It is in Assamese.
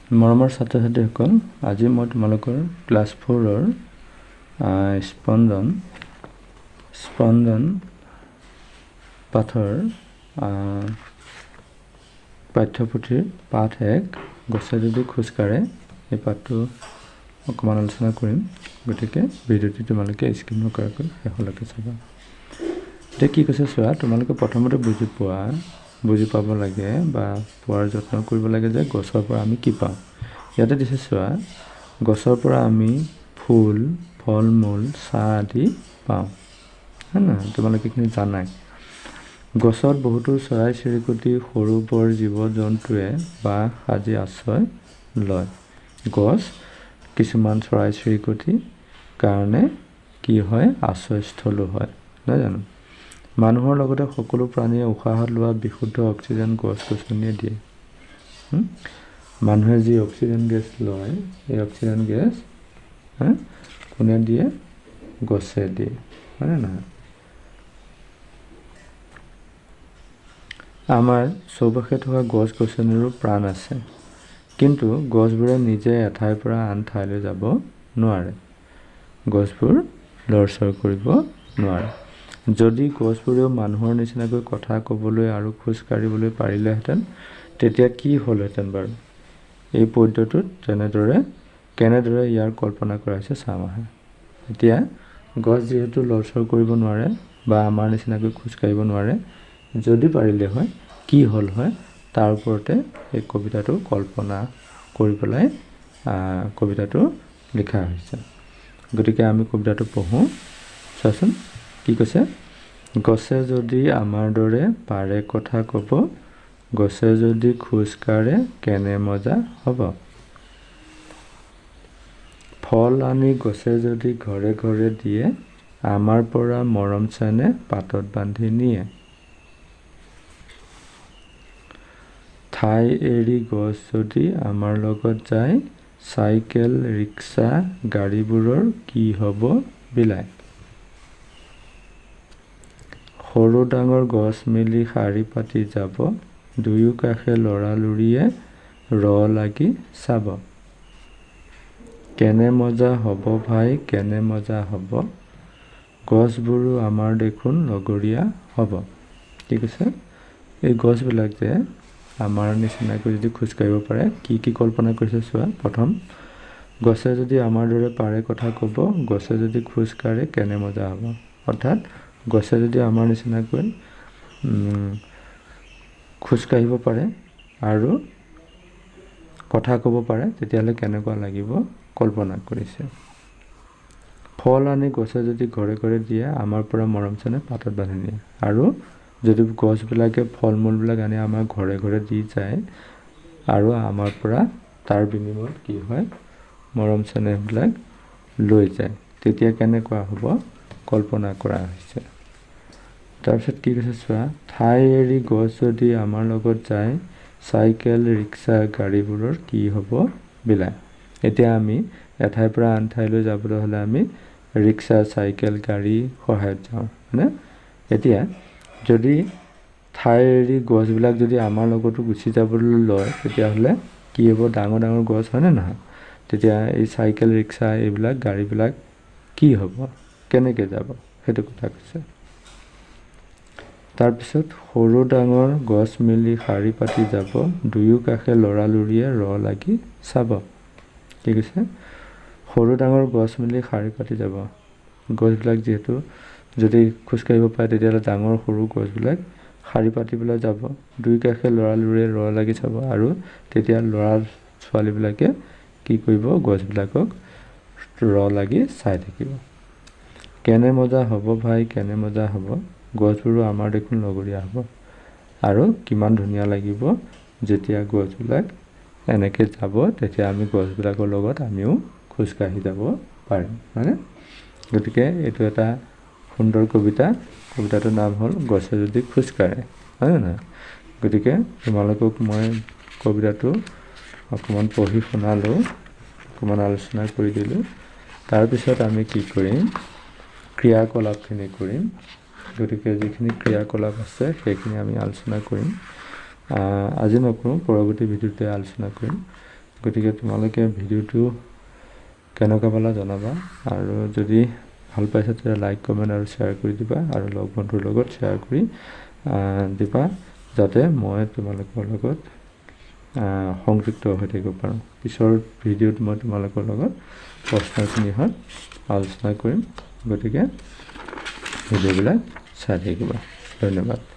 মৰমৰ ছাত্ৰ ছাত্ৰীসকল, আজি মই তোমালোকৰ ক্লাছ 4ৰ স্পন্দন পাঠৰ পাঠ্যপুথিৰ পাঠ 1 গছে যদি খোজ কাঢ়ে এই পাঠটো অকণমান আলোচনা কৰিম। গতিকে ভিডিঅ'টি তোমালোকে স্কিপ নকৰাকৈ শেষলৈকে চাবা। এতিয়া কি কৈছে চোৱা, তোমালোকে প্ৰথমতে বুজি পাব লাগে বা পোৱাৰ যত্ন কৰিব লাগে যে গছৰ পৰা আমি কি পাওঁ। ইয়াতে দিছে চোৱা, গছৰ পৰা আমি ফুল, ফল মূল, ছাঁ আদি পাওঁ, হয় না? তোমালোকে এইখিনি জানাই। গছত বহুতো চৰাই চিৰিকটি, সৰু বৰ জীৱ জন্তুৱে বাঁহ সাজি আশ্ৰয় লয়। গছ কিছুমান চৰাই চিৰিকটিৰ কাৰণে কি হয়, আশ্ৰয়স্থলো হয়, নহয় জানো? মানুহৰ লগতে সকলো প্ৰাণীয়ে উশাহত লোৱা বিশুদ্ধ অক্সিজেন গছ গছনিয়ে দিয়ে। মানুহে যি অক্সিজেন গেছ লয়, এই অক্সিজেন গেছ কোনে দিয়ে? গছে দিয়ে, হয়নে নহয়? আমাৰ চৌপাশে থকা গছ গছনিৰো প্ৰাণ আছে, কিন্তু গছবোৰে নিজে এঠাইৰ পৰা আন ঠাইলৈ যাব নোৱাৰে। গছবোৰ লৰচৰ কৰিব নোৱাৰে। যদি গছবোৰেও মানুহৰ নিচিনাকৈ কথা ক'বলৈ আৰু খোজ কাঢ়িবলৈ পাৰিলেহেঁতেন, তেতিয়া কি হ'লহেঁতেন বাৰু? এই পদ্যটোত কেনেদৰে ইয়াৰ কল্পনা কৰা হৈছে চাম আহা। এতিয়া গছ যিহেতু লৰচৰ কৰিব নোৱাৰে বা আমাৰ নিচিনাকৈ খোজ কাঢ়িব নোৱাৰে, যদি পাৰিলে হয় কি হ'ল হয়, তাৰ ওপৰতে এই কবিতাটো কল্পনা কৰি পেলাই কবিতাটো লিখা হৈছে। গতিকে আমি কবিতাটো পঢ়োঁ, চোৱাচোন কি কৈছে। গছে যদি আমাৰ দৰে পাৰে কথা ক'ব, গছে যদি খোজ কাঢ়ে কেনে মজা হ'ব। ফল আনি গছে যদি ঘৰে ঘৰে দিয়ে, আমাৰ পৰা মৰম চেনেহ পাতত বান্ধি নিয়ে। ঠাই এৰি গছ যদি আমাৰ লগত যায়, চাইকেল ৰিক্সা গাড়ীবোৰৰ কি হ'ব বিলাই। সৰু ডাঙৰ গছ মিলি শাৰী পাতি যাব, দুয়ো কাষে লৰালৰিয়ে লাগি চাব। কেনে মজা হ'ব ভাই, কেনে মজা হ'ব, গছবোৰো আমাৰ দেখোন লগৰীয়া হ'ব। কি কৈছে? এই গছবিলাক যে আমাৰ নিচিনাকৈ যদি খোজ কাঢ়িব পাৰে, কি কল্পনা কৰিছে চোৱা। প্ৰথম, গছে যদি আমাৰ দৰে পাৰে কথা ক'ব, গছে যদি খোজ কাঢ়ে কেনে মজা হ'ব। অৰ্থাৎ গছে যদি আমাৰ নিচিনাকৈ খোজ কাঢ়িব পাৰে আৰু কথা ক'ব পাৰে, তেতিয়াহ'লে কেনেকুৱা লাগিব কল্পনা কৰিছে। ফল আনি গছে যদি ঘৰে ঘৰে দিয়ে, আমাৰ পৰা মৰম চেনেহ পাতত বান্ধি নিয়ে। আৰু যদি গছবিলাকে ফল মূলবিলাক আনি আমাৰ ঘৰে ঘৰে দি যায় আৰু আমাৰ পৰা তাৰ বিনিময়ত কি হয়, মৰম চেনেহবিলাক লৈ যায়, তেতিয়া কেনেকুৱা হ'ব কল্পনা কৰা হৈছে। তাৰপিছত কি কৈছে চোৱা, ঠাই এৰি গছ যদি আমাৰ লগত যায়, চাইকেল ৰিক্সা গাড়ীবোৰৰ কি হ'ব বিলাই। এতিয়া আমি এঠাইৰ পৰা আন ঠাইলৈ যাবলৈ হ'লে আমি ৰিক্সা চাইকেল গাড়ী সহায়ত যাওঁ, হয়নে? এতিয়া যদি ঠাই এৰি গছবিলাক যদি আমাৰ লগতো গুচি যাবলৈ লয়, তেতিয়াহ'লে কি হ'ব? ডাঙৰ ডাঙৰ গছ, হয়নে নহয়? তেতিয়া এই চাইকেল ৰিক্সা এইবিলাক গাড়ীবিলাক কি হ'ব, কেনেকৈ যাব, সেইটো কথা কৈছে। তাৰপিছত সৰু ডাঙৰ গছ মিলি শাৰী পাতি যাব, দুয়ো কাষে লৰালৰিয়ে লাগি চাব। কি কৈছে? সৰু ডাঙৰ গছ মিলি শাৰী পাতি যাব। গছবিলাক যিহেতু যদি খোজকাঢ়িব পাৰে, তেতিয়াহ'লে ডাঙৰ সৰু গছবিলাক শাৰী পাতি পেলাই যাব, দুই কাষে লৰালৰিয়ে লাগি চাব। আৰু তেতিয়া ল'ৰা ছোৱালীবিলাকে কি কৰিব? গছবিলাকক লাগি চাই থাকিব। কেনে মজা হ'ব ভাই, কেনে মজা হ'ব, গছবোৰো আমাৰ দেখোন লগৰীয়া হ'ব। আৰু কিমান ধুনীয়া লাগিব যেতিয়া গছবিলাক এনেকৈ যাব, তেতিয়া আমি গছবিলাকৰ লগত আমিও খোজকাঢ়ি যাব পাৰিম, হয়নে? গতিকে এইটো এটা সুন্দৰ কবিতা। কবিতাটোৰ নাম হ'ল গছে যদি খোজ কাঢ়ে, হয়নে নহয়? গতিকে তোমালোকক মই কবিতাটো অকণমান পঢ়ি শুনালোঁ, অকণমান আলোচনা কৰি দিলোঁ। তাৰপিছত আমি কি কৰিম? ক্ৰিয়াকলাপখিনি কৰিম। গতিকে যিখিনি ক্ৰিয়াকলাপ আছে সেইখিনি আমি আলোচনা কৰিম। আজি নকৰোঁ, পৰৱৰ্তী ভিডিঅ'তে আলোচনা কৰিম। গতিকে তোমালোকে ভিডিঅ'টো কেনেকুৱা পালা জনাবা আৰু যদি ভাল পাইছা তেতিয়া লাইক কমেণ্ট আৰু শ্বেয়াৰ কৰি দিবা আৰু লগ বন্ধুৰ লগত শ্বেয়াৰ কৰি দিবা যাতে মই তোমালোকৰ লগত সংযুক্ত হৈ থাকিব পাৰোঁ পিছৰ ভিডিঅ'ত মই তোমালোকৰ লগত প্ৰশ্নখিনিহত আলোচনা কৰিম গতিকে ভিডিঅ'বিলাক চাই থাকিবা ধন্যবাদ